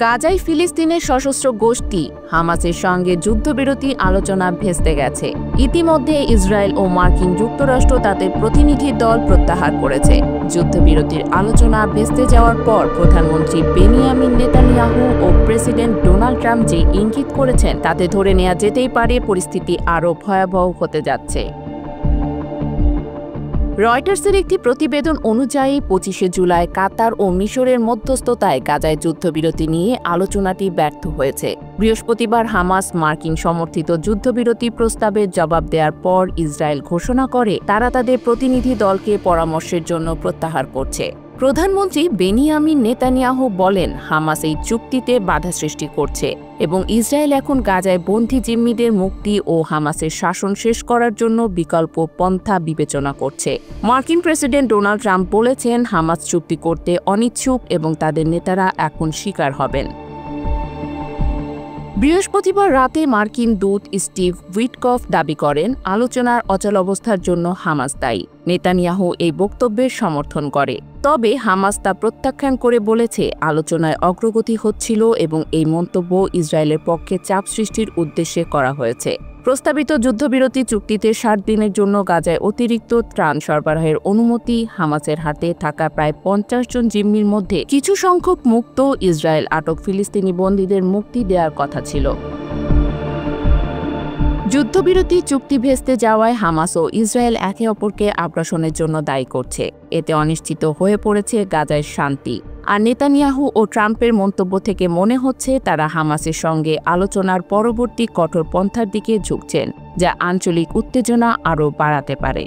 গাজায় ফিলিস্তিনের সশস্ত্র গোষ্ঠী হামাসের সঙ্গে যুদ্ধবিরতি আলোচনা ভেস্তে গেছে। ইতিমধ্যে ইসরায়েল ও মার্কিন যুক্তরাষ্ট্র তাদের প্রতিনিধি দল প্রত্যাহার করেছে। যুদ্ধবিরতির আলোচনা ভেস্তে যাওয়ার পর প্রধানমন্ত্রী বেনিয়ামিন নেতানিয়াহু ও প্রেসিডেন্ট ডোনাল্ড ট্রাম্প যে ইঙ্গিত করেছেন তাতে ধরে নেওয়া যেতেই পারে পরিস্থিতি আরও ভয়াবহ হতে যাচ্ছে। রয়টার্সের একটি প্রতিবেদন অনুযায়ী 25শে জুলাই কাতার ও মিশরের মধ্যস্থতায় গাজায় যুদ্ধবিরতি নিয়ে আলোচনাটি ব্যর্থ হয়েছে। বৃহস্পতিবার হামাস মার্কিন সমর্থিত যুদ্ধবিরতি প্রস্তাবের জবাব দেওয়ার পর ইসরায়েল ঘোষণা করে তারা তাদের প্রতিনিধি দলকে পরামর্শের জন্য প্রত্যাহার করছে। প্রধানমন্ত্রী বেনিয়ামিন নেতানিয়াহু বলেন হামাস এই চুক্তিতে বাধা সৃষ্টি করছে এবং ইসরায়েল এখন গাজায় বন্দী জিম্মিদের মুক্তি ও হামাসের শাসন শেষ করার জন্য বিকল্প পন্থা বিবেচনা করছে। মার্কিন প্রেসিডেন্ট ডোনাল্ড ট্রাম্প বলেছেন হামাস চুক্তি করতে অনিচ্ছুক এবং তাদের নেতারা এখন শিকার হবেন। বৃহস্পতিবার রাতে মার্কিন দূত স্টিভ উইটকফ দাবি করেন আলোচনার অচলাবস্থার জন্য হামাস দায়ী। নেতানিয়াহু এই বক্তব্যের সমর্থন করে, তবে হামাস তা প্রত্যাখ্যান করে বলেছে আলোচনায় অগ্রগতি হচ্ছিল এবং এই মন্তব্য ইসরায়েলের পক্ষে চাপ সৃষ্টির উদ্দেশ্যে করা হয়েছে। প্রস্তাবিত যুদ্ধবিরতি চুক্তিতে 60 দিনের জন্য গাজায় অতিরিক্ত ত্রাণ সরবরাহের অনুমতি, হামাসের হাতে থাকা প্রায় 50 জন জিম্মির মধ্যে কিছু সংখ্যক মুক্ত, ইসরায়েল আটক ফিলিস্তিনি বন্দীদের মুক্তি দেওয়ার কথা ছিল। যুদ্ধবিরতি চুক্তি ভেস্তে যাওয়ায় হামাস ও ইসরায়েল একে অপরকে আগ্রাসনের জন্য দায়ী করছে। এতে অনিশ্চিত হয়ে পড়েছে গাজায় শান্তি। আর নেতানিয়াহু ও ট্রাম্পের মন্তব্য থেকে মনে হচ্ছে তারা হামাসের সঙ্গে আলোচনার পরবর্তী কঠোর পন্থার দিকে ঝুঁকছেন, যা আঞ্চলিক উত্তেজনা আরও বাড়াতে পারে।